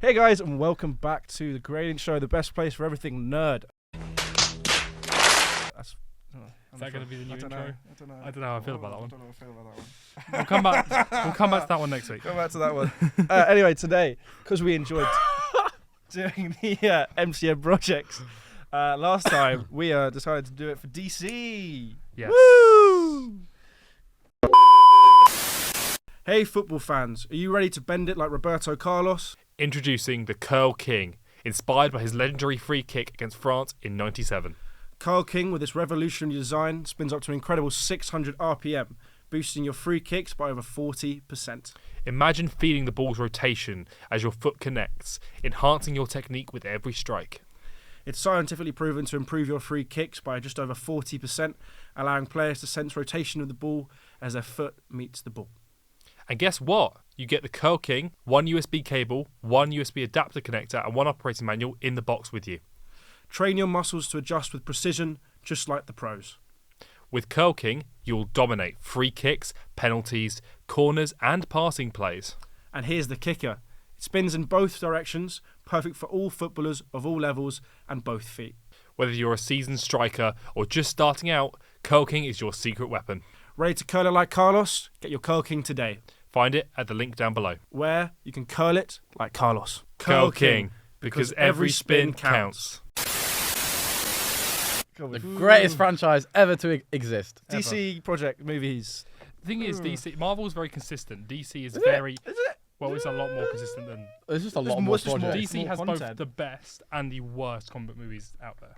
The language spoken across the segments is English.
Hey guys, and welcome back to the Grading Show, the best place for everything nerd. Is that going to be the new intro? I don't know. I don't know how I feel about that one. I don't know how I feel about that one. We'll come back to that one next week. Come back to that one. Anyway, today, because we enjoyed doing the MCM projects, last time we decided to do it for DC. Yes. Woo! Hey football fans, are you ready to bend it like Roberto Carlos? Introducing the Curl King, inspired by his legendary free kick against France in '97. Curl King, with its revolutionary design, spins up to an incredible 600 RPM, boosting your free kicks by over 40%. Imagine feeling the ball's rotation as your foot connects, enhancing your technique with every strike. It's scientifically proven to improve your free kicks by just over 40%, allowing players to sense rotation of the ball as their foot meets the ball. And guess what? You get the Curl King, one USB cable, one USB adapter connector, and one operating manual in the box with you. Train your muscles to adjust with precision, just like the pros. With Curl King, you'll dominate free kicks, penalties, corners, and passing plays. And here's the kicker. It spins in both directions, perfect for all footballers of all levels and both feet. Whether you're a seasoned striker or just starting out, Curl King is your secret weapon. Ready to curl it like Carlos? Get your Curl King today, Find it at the link down below. where you can curl it like Carlos. Curl King, because every spin counts. The greatest franchise ever to exist. DC project movies. The thing is, Marvel is very consistent. DC is very... Is it? Well, it's a lot more consistent than... There's just a lot There's more just more- projects. DC has content. both the best and the worst comic book movies out there,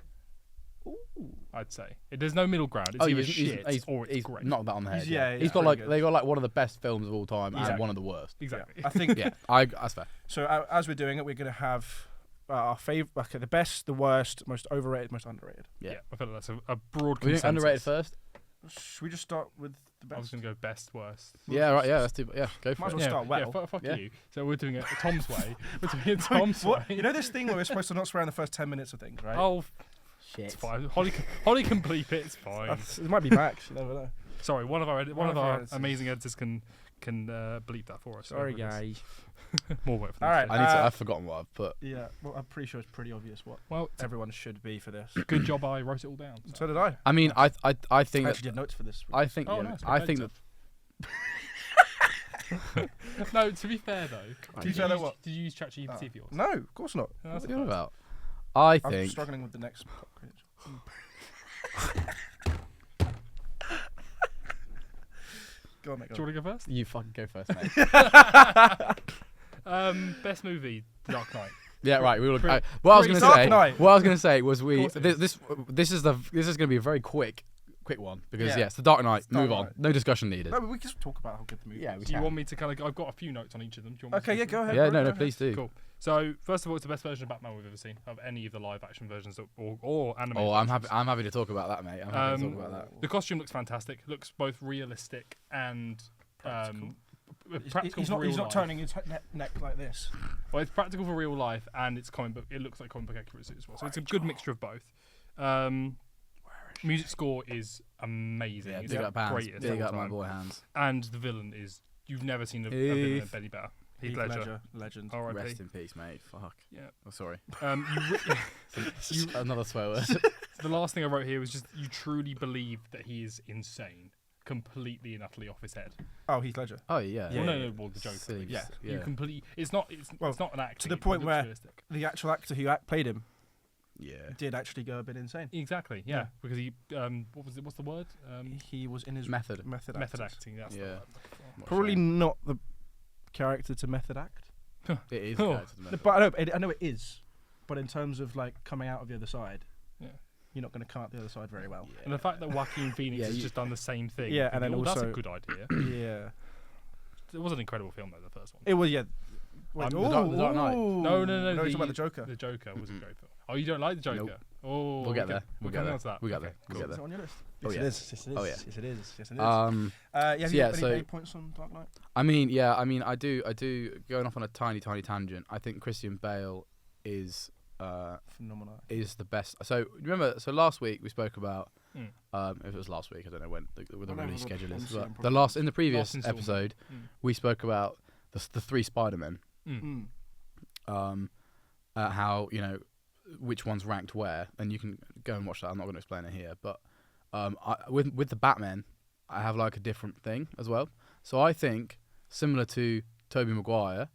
Ooh. I'd say. There's no middle ground. It's either shit or it's he's great. knocked that on the head. He's- yeah, He's got pretty like good. they got like one of the best films of all time Exactly. and one of the worst. Exactly. I think. Yeah, that's fair. So as we're doing it, we're going to have our favorite, okay, the best, the worst, most overrated, most underrated. Yeah. I feel like that's a broad We doing consensus. underrated first. Should we just start with the I was best? going to go best, worst. Yeah, right. Yeah, let's do. Yeah, go for Might as it. well start well. Yeah, fuck Yeah. you. So we're doing it Tom's way. We're doing it Tom's What? way. You know this thing where we're supposed to not swear in the first 10 minutes of things, right? Oh, Shit. it's fine. Holly can bleep it. It's fine. It might be Max. You never know. Sorry, one of our editors. amazing editors can bleep that for us. Sorry, whoever it is. guys. More work for All them. right. I've forgotten what I've put. Yeah, well, I'm pretty sure it's pretty obvious what Well, everyone should be for this. good job I wrote it all down. So did I. I mean, I think I that actually did notes for this. I think Oh, yeah, nice. I think that No, to be fair though, To be fair though, what? did you use ChatGPT for yours? No, of course not. No, what that's are you on okay. about? I I'm think struggling with the next pop quiz. Go on, mate. Do Go you on. want to go first? you fucking go first, mate. Best movie, The Dark Knight. Yeah, right. We will. Pretty- What I was pretty going to say. Dark Knight. What I was going to say was Of we. course it This is going to be a very quick one because Yeah. yeah, it's the Dark Knight. Dark Move on. Knight. No discussion needed. No, but we can just talk about how good the movie Yeah, is. we Do you can. want me to kind of? I've got a few notes on each of them. Do you want me Okay, to yeah, go ahead. Yeah, bro, no, go please do. Cool. So first of all, it's the best version of Batman we've ever seen of any of the live-action versions or animated. Oh, I'm happy. versions. I'm happy to talk about that, mate. I'm happy to talk about that. The costume looks fantastic. Looks both realistic and Practical. practical He's for not. real He's not life. turning his neck like this. Well, it's practical for real life, and it's comic book. It looks like comic book accuracy as well. So it's a good mixture of both. Music score is amazing. Yeah, It's big the up hands. greatest Big of all up my time. boy hands. And the villain is you've never seen a villain Heath. any better. Heath Heath Ledger. legend. R.I.P. Rest in peace, mate. Fuck. Yeah. Oh, sorry. You Another swear word. the last thing I wrote here was just you truly believe that he is insane, completely and utterly off his head. Oh, Heath Ledger. Oh yeah. Yeah, Well, no, yeah, no, well, the Joker. Silly Yeah, yeah. you completely. It's not an acting. to the it point looks where- realistic. The actual actor who played him Yeah. did actually go a bit insane. Exactly. Yeah, because he what's the word? He was in his Method. method Method actors. acting. That's Yeah. the word. What a Probably shame. not the character to method act. It is. Oh. character to method. But I know it is. But in terms of like coming out of the other side, Yeah. you're not going to come out the other side very well. And the fact that Joaquin Phoenix Yeah, has you- just done the same thing. Yeah, you and then think, that's a also- good idea. Yeah. It was an incredible film though, the first one. It was, yeah. Wait, The Dark Knight. ooh. No, No, he's talking about the Joker. The Joker was a great film. Oh, you don't like the Joker? Nope. Oh, We'll get okay. there. We're We'll get coming there. on to that. We'll get Okay, there. cool. We'll Is get it on your list? Oh, Yes, yeah. it is. Yes, it is. Oh, yeah. Yes, it is. Yes, it is. there. Have yeah, you got so- any points on Dark Knight? I mean, I do. Going off on a tiny tangent. I think Christian Bale is Phenomenal. the best. So remember, last week we spoke about. Mm. If it was last week, I don't know when the Whenever release the schedule is. MCM But probably in the previous Last installment. episode, Mm. we spoke about the three Spider-Men. Mm. how which one's ranked where, and you can go and watch that. I'm not going to explain it here, but with the Batman, I have like a different thing as well. So I think similar to Tobey Maguire,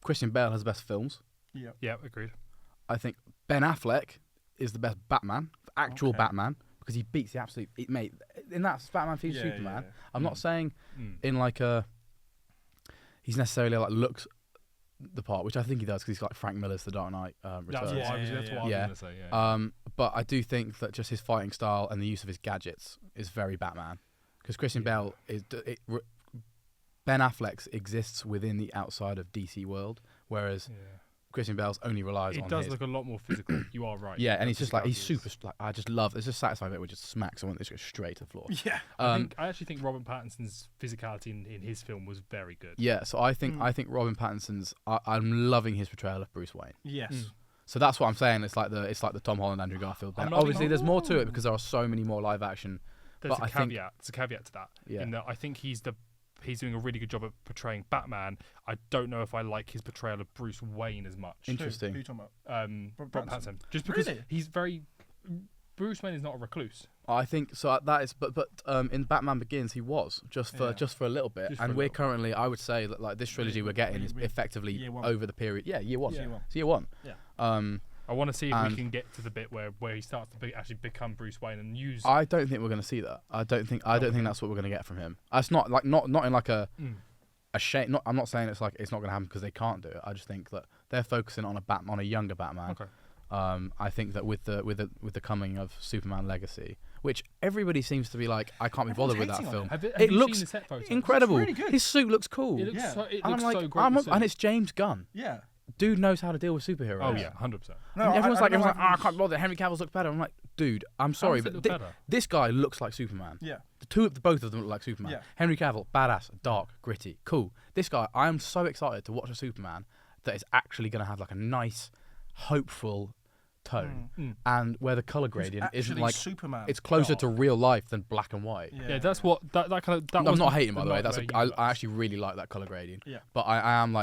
Christian Bale has the best films. Yeah, agreed. I think Ben Affleck is the best Batman, actual Batman, because he beats the absolute mate in that Batman v Superman. Yeah. I'm not saying in like he's necessarily like looks the part, which I think he does because he's like Frank Miller's The Dark Knight Returns. That's what I was going to say. But I do think that just his fighting style and the use of his gadgets is very Batman. Because Christian Bale Ben Affleck exists within the outside of DC world, whereas Christian Bale's only relies on. It does look a lot more physical. You are right. Yeah, and he's just like he's super. Like, I just love. It's just satisfying bit where it just smacks someone that just goes straight to the floor. Yeah. I actually think Robert Pattinson's physicality in his film was very good. Yeah, so I think Robin Pattinson's. I'm loving his portrayal of Bruce Wayne. Yes. So that's what I'm saying. It's like the Tom Holland, Andrew Garfield. Obviously, there's more to it because there are so many more live action. There's a caveat. There's a caveat to that. Yeah. In that I think he's doing a really good job at portraying Batman. I don't know if I like his portrayal of Bruce Wayne as much. Interesting. Who are you talking about? Robert Pattinson. Just because Really? he's very. Bruce Wayne is not a recluse. I think so. That is, but in Batman Begins, he was just for a little bit, and we're currently, I would say that like this trilogy we're getting is effectively over the period. Yeah, year one. It's year one. Yeah. I want to see if we can get to the bit where he starts to actually become Bruce Wayne and use. I don't think we're going to see that. I don't think that's what we're going to get from him. It's not like not in like a shame. I'm not saying it's like it's not going to happen because they can't do it. I just think that they're focusing on a younger Batman. Okay. I think that with the coming of Superman Legacy, which everybody seems to be like, I can't be bothered with that film. Have it you looks seen the set photos? incredible. It's really good. His suit looks cool. It looks Yeah. so, it And looks I'm like, so great. and it's James Gunn. Yeah. Dude knows how to deal with superheroes. Oh yeah, 100%. No, And everyone's like, I can't be bother. Henry Cavill's look better. I'm like, dude, I'm sorry, does it but look better? this guy looks like Superman. Yeah. Both of them look like Superman. Yeah. Henry Cavill, badass, dark, gritty, cool. This guy, I am so excited to watch a Superman that is actually going to have like a nice, hopeful tone, and where the color gradient isn't like Superman. it's closer to real life than black and white. Yeah, that's what that kind of. That I'm was not hating, by the way. I universe. actually really like that color gradient. Yeah. But I am,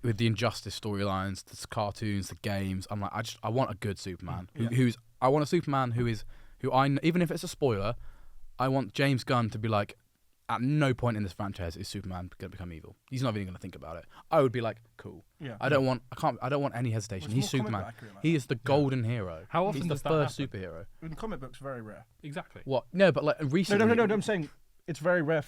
with the Injustice storylines, the cartoons, the games. I'm like, I want a good Superman. I want a Superman who even if it's a spoiler, I want James Gunn to be like, at no point in this franchise is Superman going to become evil. He's not even going to think about it. I would be like, cool. Yeah. I don't want any hesitation. He's Superman. He is the golden hero. How often He's the does that first happen? superhero. In comic books, very rare. Exactly. What? No, but like recently. No. I'm saying it's very rare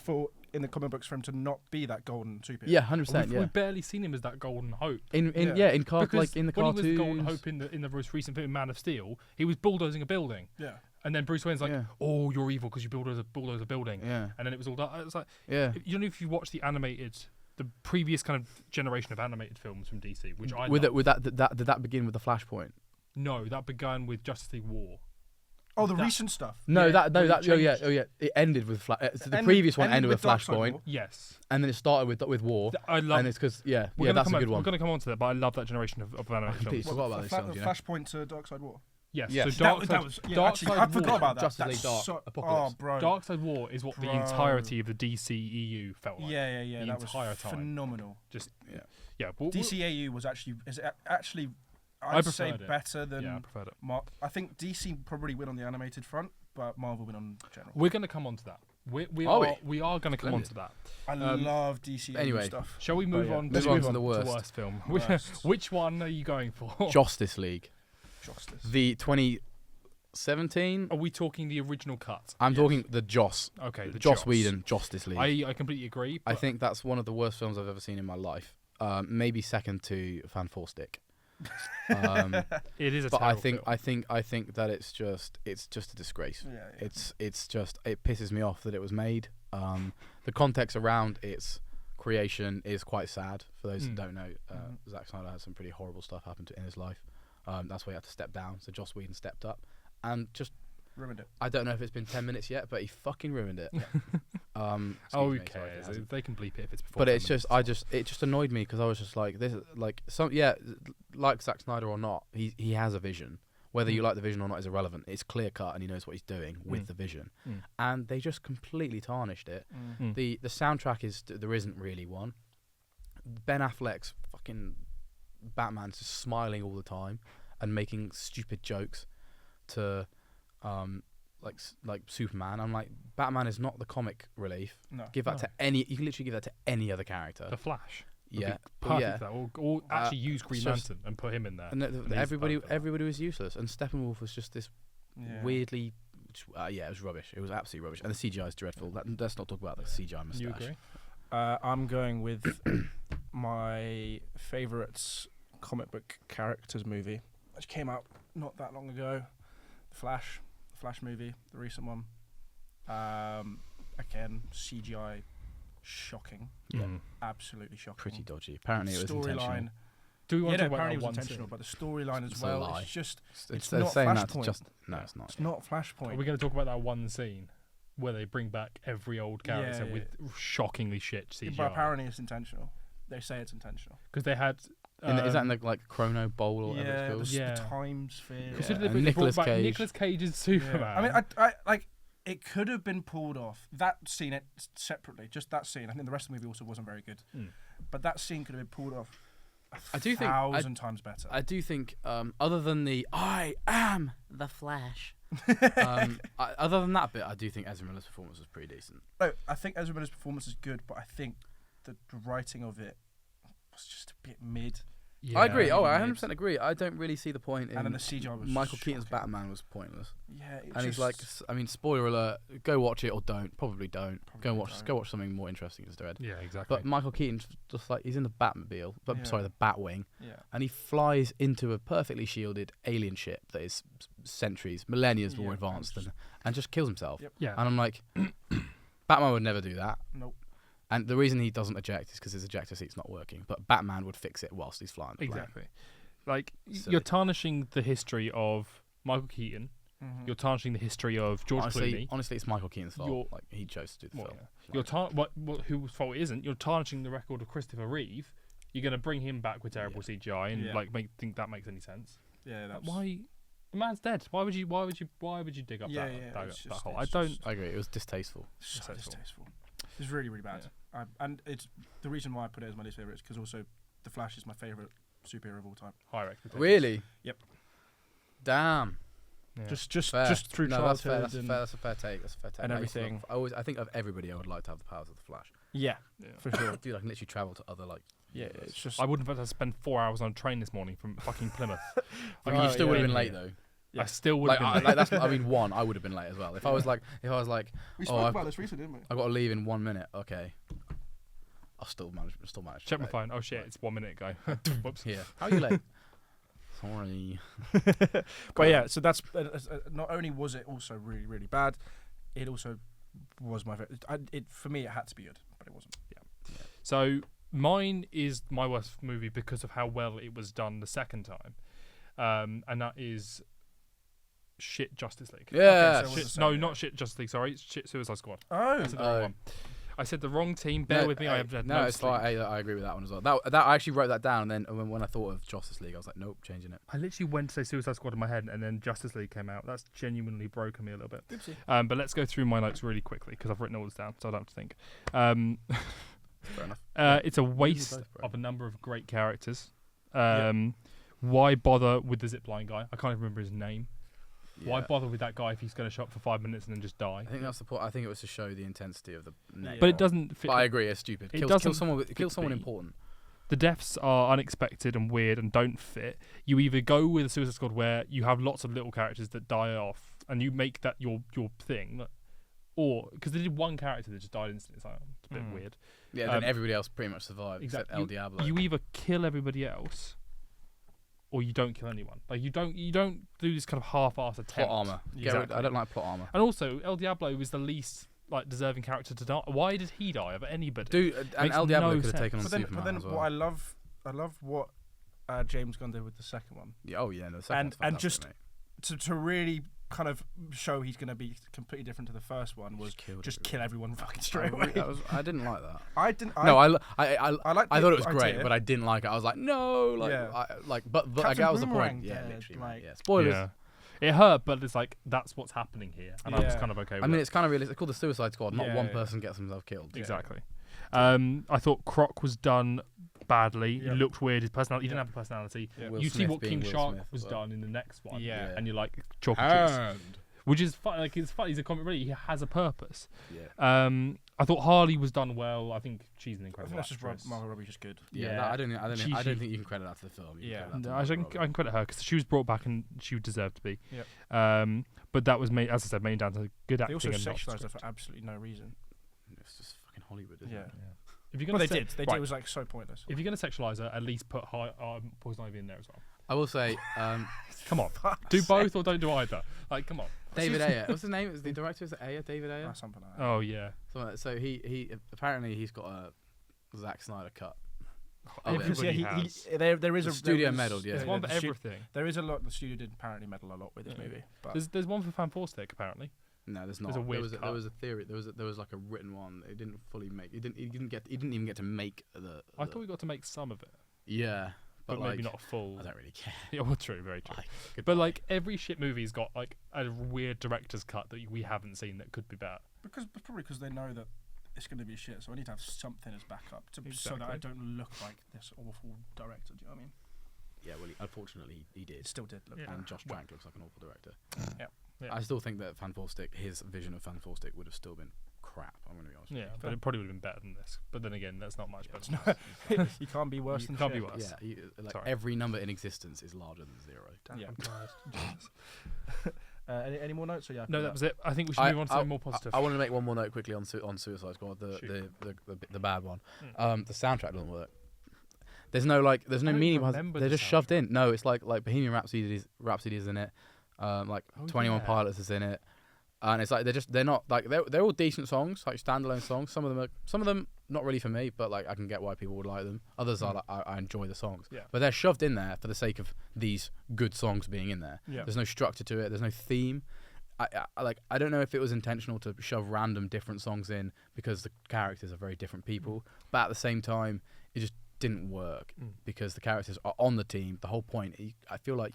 in the comic books for him to not be that golden superhero. Yeah, 100%. We've barely seen him as that golden hope. In the Because cartoons. when he was the golden hope in the most recent film, Man of Steel, he was bulldozing a building. Yeah. And then Bruce Wayne's like, "Oh, you're evil because you bulldoze a building." Yeah. And then it was all that. It's like, Yeah. you know, if you watch the previous kind of generation of animated films from DC, which I Did love. that begin with the Flashpoint? No, that began with Justice League War. Oh, the recent stuff. No, Yeah, It ended with the previous one ended with Flashpoint, Yes. and then it started with War. I love. And it's because that's a good We're one. going to come on to that, but I love that generation of animated completely films. forgot about those films. Flashpoint to Darkseid War. Yes. Yes. So Dark I forgot about that. Justice League That's Dark Apocalypse. Oh, bro. Darkseid War is what the entirety of the DCEU felt like. Yeah. The That entire was time. phenomenal. Just Yeah. yeah. DCAU was actually I I'd say preferred it. better than Yeah, I preferred it. I think DC probably win on the animated front, but Marvel win on general. We're going to come on to that. We Are are going to come on to that. I love DCAU anyway. stuff. Shall we move on? Let's to move on to the worst. film. Worst. Which one are you going for? Justice League, Justice. the 2017. Are we talking the original cut? I'm talking the Joss. Okay, the Joss Joss. Whedon Justice League. I completely agree. I but think that's one of the worst films I've ever seen in my life. Maybe second to Fan Four Stick. it is a But terrible film. I think that it's just a disgrace. Yeah. It pisses me off that it was made. The context around its creation is quite sad. For those that don't know, Zack Snyder had some pretty horrible stuff happen in his life. That's why he had to step down. So Joss Whedon stepped up and just ruined it. I don't know if it's been 10 minutes yet, but he fucking ruined it. Who Excuse me, sorry, cares? it hasn't. They can bleep it if it's before. But 10 it's just, minutes. it just annoyed me because I was just like, this, like like Zack Snyder or not, he has a vision. Whether you like the vision or not is irrelevant. It's clear cut and he knows what he's doing with the vision. And they just completely tarnished it. The soundtrack there isn't really one. Ben Affleck's fucking Batman just smiling all the time and making stupid jokes to like Superman. I'm like, Batman is not the comic relief. No. Give that to any. You can literally give that to any other character. The Flash. Yeah, Perfect. yeah. For that. Or actually use Green it's just- Lantern and put him in there. And And he's everybody perfect for that. everybody was useless, and Steppenwolf was just this Yeah. weirdly. It was rubbish. It was absolutely rubbish, and the CGI is dreadful. Let's not talk about the CGI mustache. You agree? I'm going with my favourite comic book characters movie, which came out not that long ago. The Flash movie, the recent one. Again, CGI, shocking, Mm. absolutely shocking. Pretty dodgy. Apparently, it was intentional. Storyline. Do we want to talk about apparently that it one was intentional, scene? but the storyline as It's a well. lie. It's just, It's not saying that's Flashpoint. just no, it's not. it's not Are Flashpoint. we going to talk about that one scene where they bring back every old character Yeah, with shockingly shit Yeah, CGI? but apparently it's intentional. They say it's intentional. Because they had. Is that in the like Chrono Bowl or whatever Yeah, it's called? Yeah. the time sphere. Consider Yeah. they And Nicolas brought back Cage. Nicolas Cage's Superman. I mean, I like it could have been pulled off. That scene it separately, just that scene. I think the rest of the movie also wasn't very good, but that scene could have been pulled off. I do think- thousand times better. I do think, other than the "I am the Flash," other than that bit, I do think Ezra Miller's performance was pretty decent. No, I think Ezra Miller's performance is good, but I think the writing of it was just a bit mid. Yeah. I agree. Oh, I mid. 100% agree. I don't really see the point in. And then the CGI was Michael Keaton's shocking. Batman was pointless, Yeah, and he's like, I mean, spoiler alert: go watch it or don't. Probably don't. Go Probably watch something more interesting instead. Yeah, exactly. But Michael Keaton's just like he's in the Batmobile, Yeah. sorry, the Batwing, yeah, and he flies into a perfectly shielded alien ship that is centuries, millennia more Yeah, advanced and and just kills himself. Yep. yeah. And I'm like, Batman would never do that. nope. And the reason he doesn't eject is because his ejector seat's not working. But Batman would fix it whilst he's flying the plane. Exactly. Like, Silly. you're tarnishing the history of Michael Keaton. Mhm. You're tarnishing the history of George Clooney. Honestly, it's Michael Keaton's fault. You're- Like he chose to do the Well, film. yeah. You're whose fault it isn't. You're tarnishing the record of Christopher Reeve. You're going to bring him back with terrible CGI and Yeah. think that makes any sense. Yeah, Like, that's why? The man's dead. Why would you dig up Yeah, that, yeah, that, it's that just- hole? it's I don't. just- I agree. It was distasteful. so Distasteful. distasteful. It's really, really bad. And it's the reason why I put it as my least favorite is because also the Flash is my favorite superhero of all time. Higher expectations. Really? Yep. Damn. Yeah. Just Fair. through No, that's childhood fair. That's a fair take. That's a fair take. and I used to everything. love- I think of everybody, I would like to have the powers of the Flash. Yeah, Yeah. for sure. Dude, I can literally travel to other like. Yeah, it's just I wouldn't have had to spend 4 hours on a train this morning from fucking Plymouth. I mean, Oh, you still yeah. would have been late though. Yeah. I still would Like, have been. like that's. I mean, I would have been late as well. If I was like, we oh, spoke I've about this recently, didn't we? I got to leave in 1 minute. Okay. I'll still manage. to Check my be phone. Oh shit, it's 1 minute ago. Whoops. late. Here. How are you late? Sorry. But yeah, so that's not only was it also really, really bad, it also was my favorite. For me, it had to be good, but it wasn't. So mine is my worst movie because of how well it was done the second time, and that is shit Justice League. Yeah. so- Shit, the no, same, not shit Justice League. Sorry, it's shit Suicide Squad. Oh, I said the wrong one. I said the wrong team. Bear with me. I have had no, no it's sleep. fine. I agree with that one as well. That I actually wrote that down, and then when I thought of Justice League, I was like, nope, changing it. I literally went to say Suicide Squad in my head, and then Justice League came out. That's genuinely broken me a little bit. Oopsie. But let's go through my notes really quickly because I've written all this down, so I don't have to think. Fair enough. It's a waste both, bro. of a number of great characters. Why bother with the zipline guy? I can't even remember his name. Why Yeah. bother with that guy if he's going to show up for 5 minutes and then just die? I think that's the point. I think it was to show the intensity of the name. But it doesn't fit. But I agree, it's stupid. It Kill doesn't someone. fit Kill the someone beat. important. The deaths are unexpected and weird and don't fit. You either go with a Suicide Squad where you have lots of little characters that die off and you make that your thing, or because they did one character that just died instantly. It's like, it's a bit weird. Yeah, Um, then everybody else pretty much survived except El Diablo. You either kill everybody else, or you don't kill anyone. Like you don't do this kind of half-assed attempt. plot armor. Exactly. I don't like plot armor. And also, El Diablo was the least deserving character to die. Why did he die of anybody? Dude, and Makes El Diablo no could have sense. taken on Superman But then as well. what I love what James Gunn did with the second one. Yeah, oh yeah, no, the second one's And fantastic, just mate. to really kind of show he's going to be completely different to the first one was killed just everybody. kill everyone fucking straight away. I didn't like that. I didn't. No, I like. I thought it was great, but I didn't like it. I was like, no, like, Yeah. but I Captain that was the Boomerang point. Yeah, dead, literally. like- Mate, yeah. Spoilers. Yeah. It hurt, but it's like that's what's happening here, and I was Yeah. kind of okay with I mean, it. it's kind of realistic. It's called the Suicide Squad. Not Yeah, one yeah. person gets himself killed. Exactly. I thought Croc was done badly. Yep. He looked weird. His personality. He Yep. didn't have a personality. Yeah. Will You see Smith what being King Will Shark Smith was as well. done in the next one. Yeah. And you're like chocolate chips. And Which is fun. Like it's funny. He's a comic relief. He has a purpose. yeah. I thought Harley was done well. I think she's an I incredible think that's just actress. Margot Robbie's just good. Yeah, Yeah. that- I don't She- think you can credit that to the film. You can Yeah. credit that to No, Margot I Robbie. can credit her because she was brought back and she would deserve to be. Yep. But that was made, as I said, mainly down to good They acting. also and not sexualised her script. for absolutely no reason. It's just fucking Hollywood, isn't Yeah. it? If you're Well, gonna they did. They did. right. It was like so pointless. If you're gonna sexualize her, at least put Poison Ivy in there as well. I will say, Come on, do both or don't do either. Like, come on. David Ayer. What's his name? Is the director? Is it Ayer? David Ayer? Something like that. Oh yeah. So he apparently he's got a Zack Snyder cut. Oh, of it. everybody yeah, has. there is The a studio there is- meddled, yeah. There's one for the stu- everything. There is a lot. The studio did apparently meddle a lot with this Yeah. movie. But There's one for Fan Four Stick apparently. No, there's not. There's a weird there cut. was a theory. There was like a written one. It didn't fully make. He didn't even get to make the. I thought we got to make some of it, Yeah, but like, maybe not a full. I don't really care. Yeah, well, true, very true. Like, But goodbye. like every shit movie's got like a weird director's cut that we haven't seen that could be better. probably because they know that it's going to be shit, so I need to have something as backup so that I Exactly. don't look like this awful director. Do you know what I mean? yeah, well, unfortunately, he It did. still did look. Yeah. bad. And Josh Trank looks like an awful director. Yeah. I still think that Fan Four Stick, his vision of Fan Four Stick, would have still been crap. I'm going to be honest. Yeah, with but it probably would have been better than this. But then again, that's not much Yeah, better. it's not. You can't be worse You than can't shit. be worse. Yeah, like Sorry. every number in existence is larger than zero. Damn, Yeah. I'm tired. Any more notes? Or yeah. No, that was it. I think we should move on to something more positive. I want to make one more note quickly on Suicide Squad, Shoot. the bad one. Mm. The soundtrack doesn't work. There's no don't meaning behind remember it. They're the just shoved in. No, it's like Bohemian Rhapsody is in it. Like Oh, 21 yeah. Pilots is in it. And it's like they're not like they're all decent songs, like standalone songs. Some of them not really for me, but like I can get why people would like them. Others are like, I enjoy the songs. Yeah. But they're shoved in there for the sake of these good songs being in there. Yeah. There's no structure to it. There's no theme. I don't know if it was intentional to shove random different songs in because the characters are very different people, but at the same time, it just didn't work because the characters are on the team. The whole point, I feel like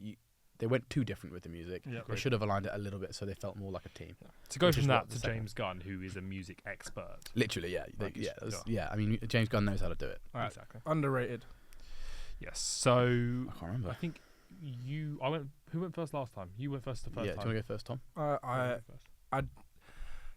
they went too different with the music. Yeah. They should have aligned it a little bit so they felt more like a team. To go which from is that what the to second- James Gunn, who is a music expert. Literally, yeah, Like yeah, it's- yeah. I mean, James Gunn knows how to do it. All right. Exactly. Underrated. Yes. So I can't remember. I think I went. Who went first last time? You went first the first Yeah, do time. you want to go first, Tom? You I went first.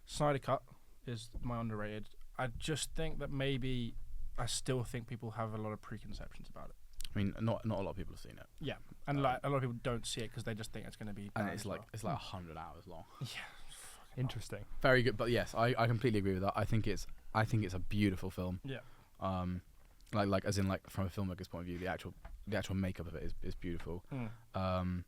Snyder Cut is my underrated. I just think that maybe I still think people have a lot of preconceptions about it. I mean, not a lot of people have seen it, Yeah, and like a lot of people don't see it because they just think it's going to be. and bad it's as like well. it's like 100 hours long. Yeah. Fucking Interesting. Very good, but yes, I completely agree with that. I think it's a beautiful film. Yeah. Like as in like from a filmmaker's point of view, the actual makeup of it is beautiful. Mm.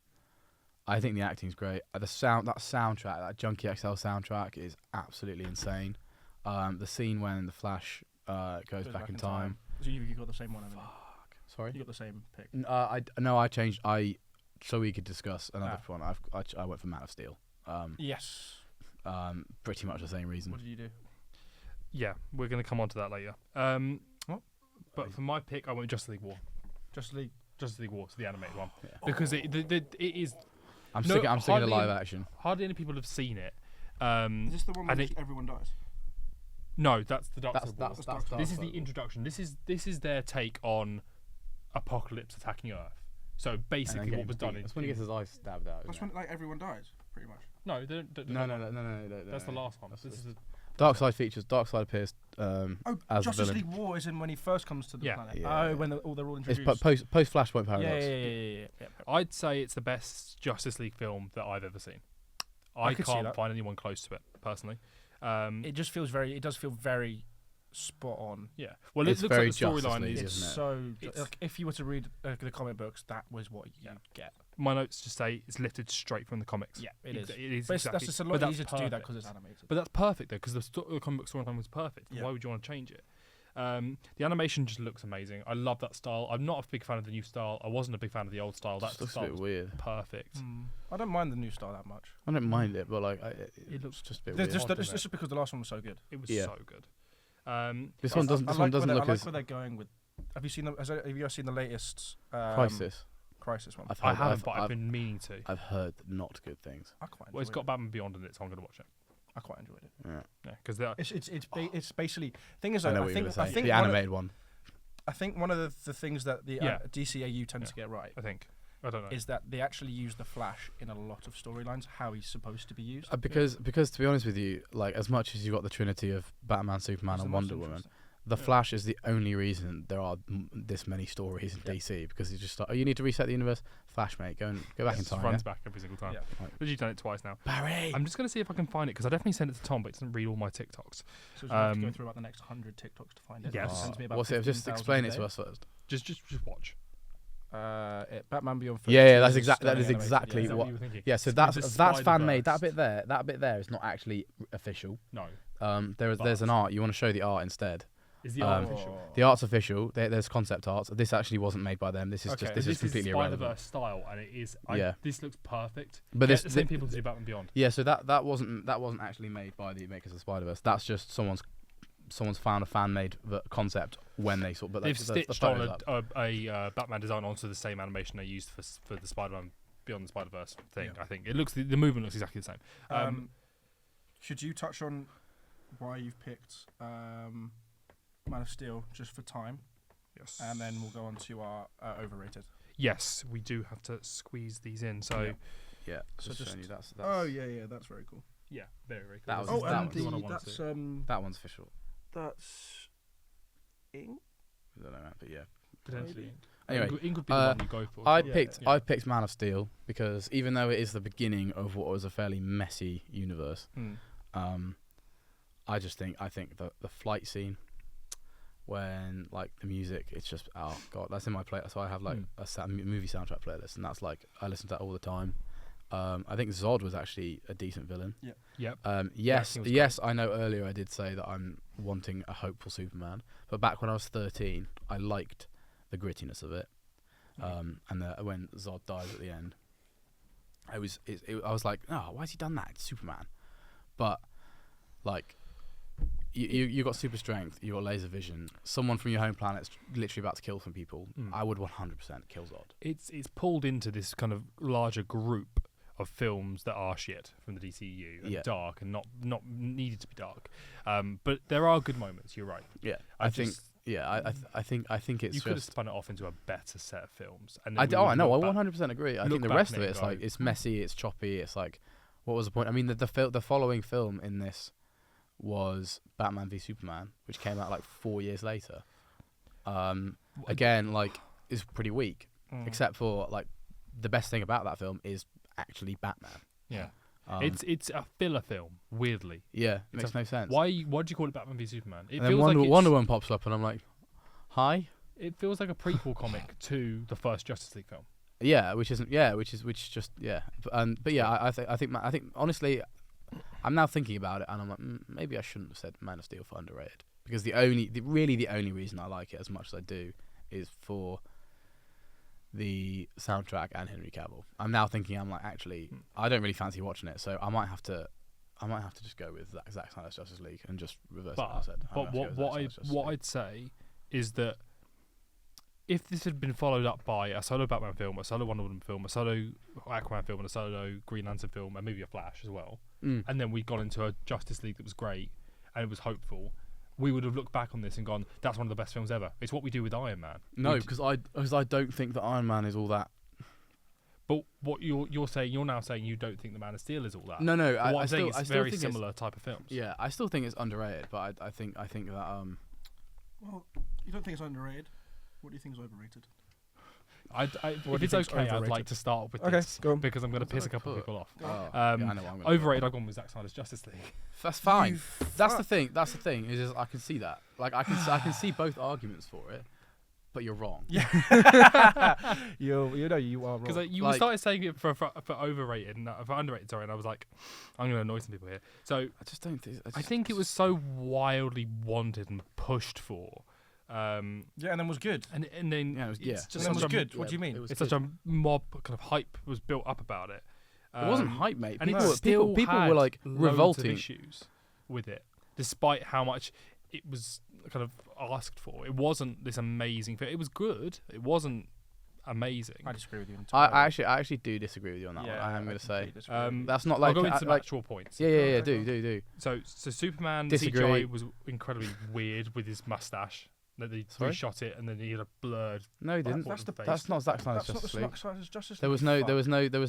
I think the acting's great. That soundtrack, that Junkie XL soundtrack is absolutely insane. The scene when the Flash goes back in time. So you got the same one, haven't you? Sorry. You got the same pick. I changed. So we could discuss another one. I went for Man of Steel. Yes. Pretty much the same reason. What did you do? Yeah, we're going to come on to that later. What? But for my pick, I went Justice League War. Justice League. Justice League War, so the animated one, Yeah. because it is I'm No, sticking to hardly- live action. hardly any people have seen it. Is this the one where and just everyone dies? No, that's the Dark That's Side War. that's Dark Dark This is Side the War. introduction. This is their take on Apocalypse attacking Earth. So And then basically, getting what was done beat. in That's when he gets his eyes stabbed out. That's isn't when like everyone dies, pretty much. no, they don't, No. That's the last one. That's This is the, Dark Side features. Dark Side appears Oh, as the Justice villain. League War is in when he first comes to the Yeah. planet. Yeah. Oh, when they're all It's introduced. post Flashpoint yeah, paradox. yeah. I'd say it's the best Justice League film that I've ever seen. I could see can't that. find anyone close to it personally. It just feels very. It does feel very spot on. Yeah. Well, It's it looks very like the Justice storyline League, is. It's isn't it? so. It's- Like, if you were to read the comic books, that was what you get. My notes just say it's lifted straight from the comics. Yeah, it is. It is But exactly. that's just a but lot that's easier to do that perfect. because it's animated. But that's perfect though, because the comic book storyline was perfect. Yeah. Why would you want to change it? The animation just looks amazing. I love that style. I'm not a big fan of the new style. I wasn't a big fan of the old style. That Just looks a style bit was weird. perfect. I don't mind the new style that much. I don't mind it, but like It looks just a bit It's weird. just, odd, it's isn't just because the last one was so good. It was Yeah. so good. This one doesn't. This one doesn't look I like as where they're going with. Have you ever seen the latest Crisis. Crisis one? I haven't, but I've been meaning to. I've heard not good things. I quite. Well, it's enjoyed got it. Batman Beyond in it, so I'm going to watch it. I quite enjoyed it. Yeah. Yeah, because It's basically thing is I though, know I what think you're saying. I think The one of- animated one. I think one of the things that the DCAU tend to get right I think. I don't know. is that they actually use the Flash in a lot of storylines, how he's supposed to be used. Because to be honest with you, like as much as you've got the trinity of Batman, Superman, It's and the most Wonder Woman, interesting. the Flash is the only reason there are this many stories in DC, because it's just like, oh, you need to reset the universe. Flash, mate, go back in It time. runs back every single time. Yeah. Right. But you've done it twice now. Barry. I'm just going to see if I can find it, because I definitely sent it to Tom, but it doesn't read all my TikToks. So you have to go through about the next 100 TikToks to find it. Yes. It sends me about What's it? Just 15,000 explain a it to day. us first. Just watch. Batman Beyond. Yeah, that's 32 exact. That stunning is animated, exactly Is that what. you were thinking? Yeah, so With that's the fan made. Spider-Verse. That bit there is not actually official. No. There's an art. You want to show the art instead. Is the art Um, official? The art's official. There's concept art. This actually wasn't made by them. This is Okay. just this is completely irrelevant. Spider-Verse style, and it is. Yeah. This looks perfect. But Get this the same people to do Batman Beyond. yeah. So that wasn't actually made by the makers of Spider-Verse. That's just someone's found a fan made concept when they sort. But They've the stitched photos on up. a Batman design onto the same animation they used for the Spider-Man Beyond the Spider-Verse thing. Yeah. I think it looks the movement looks exactly the same. Should you touch on why you've picked Man of Steel just for time, Yes. and then we'll go on to our overrated. Yes, we do have to squeeze these in. So Yeah. So Just showing just- you that's yeah, that's very cool. yeah, very very cool. That was- This is that and was the one I wanted that's to- that one's official. that's ink. I don't know, man, but yeah. potentially. Anyway, Ink would be the one you go for. I Yeah, picked yeah. I picked Man of Steel because even though it is the beginning of what was a fairly messy universe, I think the flight scene when like the music, it's just oh god, that's in my play. So I have like a movie soundtrack playlist, and that's like I listen to that all the time. I think Zod was actually a decent villain. Yep. Yes, he was yes, I know earlier I did say that I'm wanting a hopeful Superman, but back when I was 13, I liked the grittiness of it. And when Zod dies at the end, I was like, oh, why's he done that? It's Superman. But like, you got super strength, you got laser vision. Someone from your home planet's literally about to kill some people. I would 100% kill Zod. It's pulled into this kind of larger group of films that are shit from the DCU and Yeah. dark and not needed to be dark. But there are good moments. You're right. Yeah, I I think. just- Yeah, I think it's you could have just. spun it off into a better set of films. And I then we know. would I look back- 100% agree. I look think the back rest on of it it, and it's go, like it's messy, it's choppy. It's like, what was the point? I mean, the following film in this was Batman v Superman, which came out like 4 years later. Again, like, is pretty weak, except for like the best thing about that film is actually Batman. Yeah. It's a filler film. Weirdly, yeah, makes no sense. why do you call it Batman v Superman? It And then feels Wonder, like it's- Wonder Woman pops up, and I'm like, hi. It feels like a prequel comic to the first Justice League film. Yeah, which just yeah, but yeah, I think honestly, I'm now thinking about it, and I'm like, maybe I shouldn't have said Man of Steel for underrated, because the only reason I like it as much as I do is for the soundtrack and Henry Cavill. I'm now thinking, I'm like, actually, I don't really fancy watching it, so I might have to just go with Zack Snyder's Justice League and just reverse what I said. But what I'd say is that if this had been followed up by a solo Batman film, a solo Wonder Woman film, a solo Aquaman film, and a solo Green Lantern film, and maybe a Flash as well, and then we'd gone into a Justice League that was great and it was hopeful, we would have looked back on this and gone, that's one of the best films ever. It's what we do with Iron Man. No, because I don't think that Iron Man is all that. But what you're saying, you're now saying you don't think the Man of Steel is all that. No, But what I I'm saying still it's I still very think similar type of films. Yeah, I still think it's underrated, but I think that Well, you don't think it's underrated? What do you think is overrated? If do you it's think's okay, I'd overrated? like to start with Okay, this go on. because I'm going to What's piss a that couple of put? people off. yeah, I know what I'm gonna put. Overrated, I've gone with Zack Snyder's Justice League. That's fine. You That's the thing. That's the thing. Is just, I can see that. Like I can see both arguments for it, but you're wrong. Yeah. you are wrong. Because you Like- started saying it for overrated and for underrated, sorry, and I was like, I'm going to annoy some people here. So I just don't think. I think it was so wildly wanted and pushed for. Yeah, and then was good. And then Yeah, it was- it's yeah. just And then was such a, good. What do you mean? It was it's good. such a mob kind of hype was built up about it. It wasn't hype, mate. And People, it still people had were like loads of revolting. issues with it, despite how much it was kind of asked for. It wasn't this amazing film. It was good. It wasn't amazing. I disagree with you. I actually do disagree with you on that one. I am going to say that's not like I'll go into some like, actual points. yeah. Okay, Do. So Superman Disagree. CGI was incredibly weird with his mustache. That they Sorry? reshot it and then he had a blurred. No, he didn't. That's the That's not Zack Snyder's That's not Justice the League. Snyder's Justice There was League.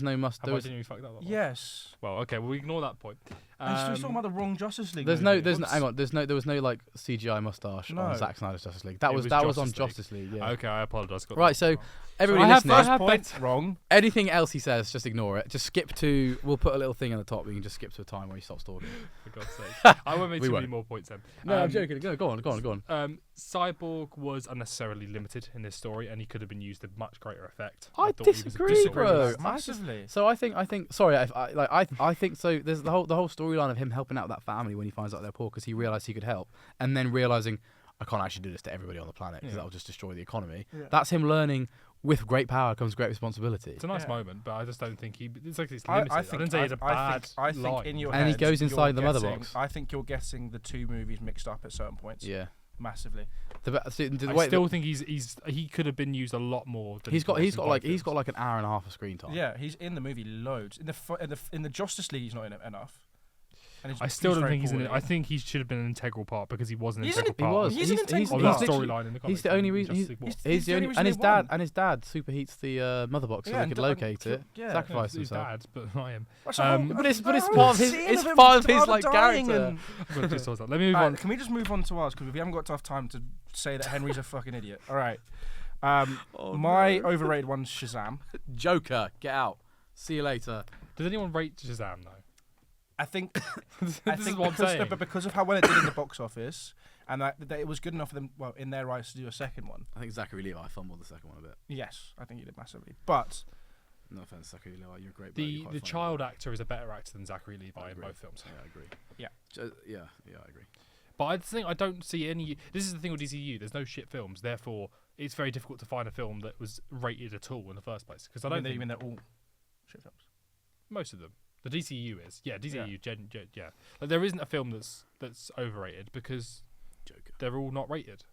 no must. Have There I was genuinely fucked that up? Yes. Well, okay, we ignore that point. He's talking about the wrong Justice League. there's movie. no hang on. There was no like CGI mustache No. on Zack Snyder's Justice League. That It was was on Justice League. Justice League. Yeah. Okay, I apologise. Right. So Wrong. everybody I have listening, first point wrong. anything else he says, just ignore it. Just skip to. We'll put a little thing on the top. You can just skip to a time where he stops talking. For God's sake. I won't make We too many won't. more points then. No, I'm joking. Go on. Cyborg was unnecessarily limited in this story, and he could have been used to much greater effect. I thought he was a disagree, bit bro. overrated. Massively. So I think. Sorry, I think so. There's the whole storyline of him helping out that family when he finds out they're poor because he realised he could help, and then realising I can't actually do this to everybody on the planet because Yeah. that'll just destroy the economy. Yeah. That's him learning. With great power comes great responsibility. It's a nice Yeah. moment, but I just don't think it's like it's I limited. I didn't say it's a bad I think line. in your And he head, goes inside you're the mother getting- box. I think you're getting the two movies mixed up at certain points. Yeah. Massively. I still think he could have been used a lot more. Than he's got was in both he's got films. like an hour and a half of screen time. Yeah, he's in the movie loads. In the Justice League, he's not in it enough. And I still don't very think he's in it. poorly. I think he should have been an integral part because he was an He's an- integral He part. was. He's an integral of part. that literally- storyline in the comics. He's the only and reason. Justice League was. He's the only, reason and he his dad won. superheats the mother box so Yeah, they and could d- locate and it, ki- yeah. sacrifice His himself. dad, but I am. That's a whole- But it's that's a part whole of his scene it's him part of his father like dying character. and- I've got two stories. Let me move Alright, on. can we just move on to ours because we haven't got enough time to say that Henry's a fucking idiot. All right. My overrated one's Shazam. Joker, get out. See you later. Does anyone rate Shazam though? I think This I is think what I'm because, saying. but because of how well it did in the box office, and that it was good enough for them, well, in their rights to do a second one. I think Zachary Levi fumbled the second one a bit. Yes, I think he did massively. But No offense, Zachary Levi, you're a great. The child actor is a better actor than Zachary Levi in agree. both films. Yeah, I agree. Yeah. Yeah, I agree. But I think I don't see any. This is the thing with DCU. There's no shit films. Therefore, it's very difficult to find a film that was rated at all in the first place. Because I don't think even they're all shit films. most of them. The DCU is. Yeah, DCU. Yeah. Like, there isn't a film that's overrated because Joker. they're all not rated.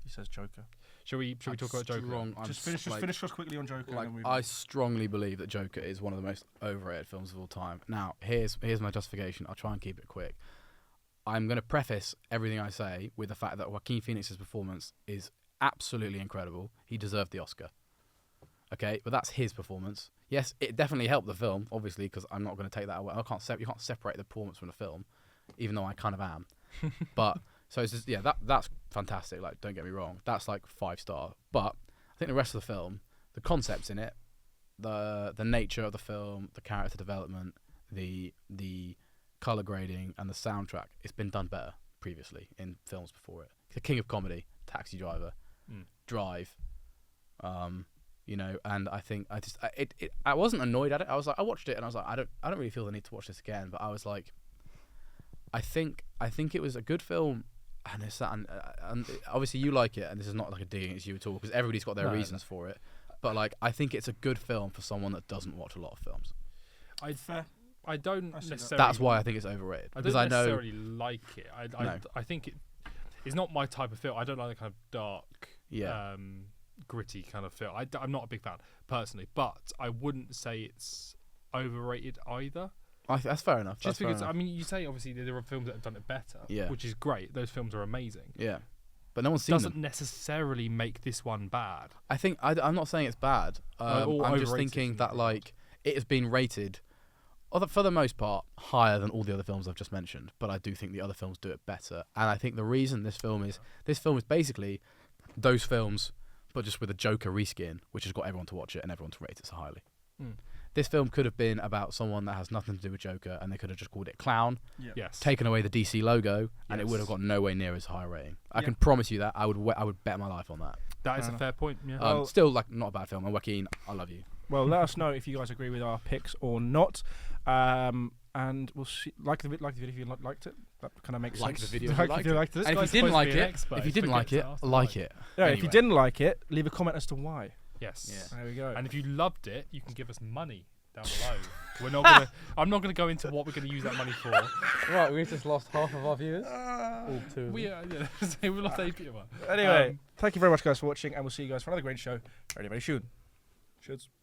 He says Joker. Shall we talk about Joker? Just finish us quickly on Joker. Like, and then I strongly believe that Joker is one of the most overrated films of all time. Now, here's my justification. I'll try and keep it quick. I'm going to preface everything I say with the fact that Joaquin Phoenix's performance is absolutely incredible. He deserved the Oscar. Okay, but that's his performance. Yes, it definitely helped the film, obviously, because I'm not going to take that away. You can't separate the performance from the film, even though I kind of am. But so it's just, yeah, that's fantastic. Like, don't get me wrong, that's like 5-star. But I think the rest of the film, the concepts in it, the nature of the film, the character development, the color grading, and the soundtrack, it's been done better previously in films before it. The king of comedy, Taxi Driver, Drive. You know, and I think I wasn't annoyed at it. I was like, I watched it and I was like, I don't really feel the need to watch this again. But I was like, I think it was a good film, and it's that, and obviously you like it, and this is not like a dig against you at all because everybody's got their reasons for it. But like, I think it's a good film for someone that doesn't watch a lot of films. I don't I see that. necessarily. That's why I think it's overrated I because don't I know. necessarily like it. No. I think it's not my type of film. I don't like the kind of dark, Yeah. gritty kind of film. I'm not a big fan personally, but I wouldn't say it's overrated either. That's fair enough. Just That's fair because enough. I mean, you say obviously there are films that have done it better, Yeah. which is great. Those films are amazing. Yeah, but no one's seen Doesn't them. necessarily make this one bad. I think I'm not saying it's bad. Or I'm just overrated thinking is that the like it has been rated, for the most part, higher than all the other films I've just mentioned. But I do think the other films do it better. And I think the reason this film is basically those films, but just with a Joker reskin, which has got everyone to watch it and everyone to rate it so highly. This film could have been about someone that has nothing to do with Joker, and they could have just called it Clown, Yes. taken away the DC logo, and it would Yes. have got nowhere near as high a rating. I Yeah. can promise you that. I would bet my life on that. That is Fair a fair point. Yeah. Well- Still, like, not a bad film. And Joaquin, I love you. Well, let us know if you guys agree with our picks or not. And we'll see. Like the video if you liked it. That kind of makes Like sense. the video if you liked if you it. liked it. And if you didn't like it, like it. Yeah, if you Anyway. didn't like it, leave a comment as to why. Yes. Yeah. There we go. And if you loved it, you can give us money down below. We're not gonna. I'm not gonna go into what we're gonna use that money for. Right, we've just lost half of our viewers. All two. We lost 8 people. Anyway, thank you very much, guys, for watching, and we'll see you guys for another great show very, very soon. Cheers.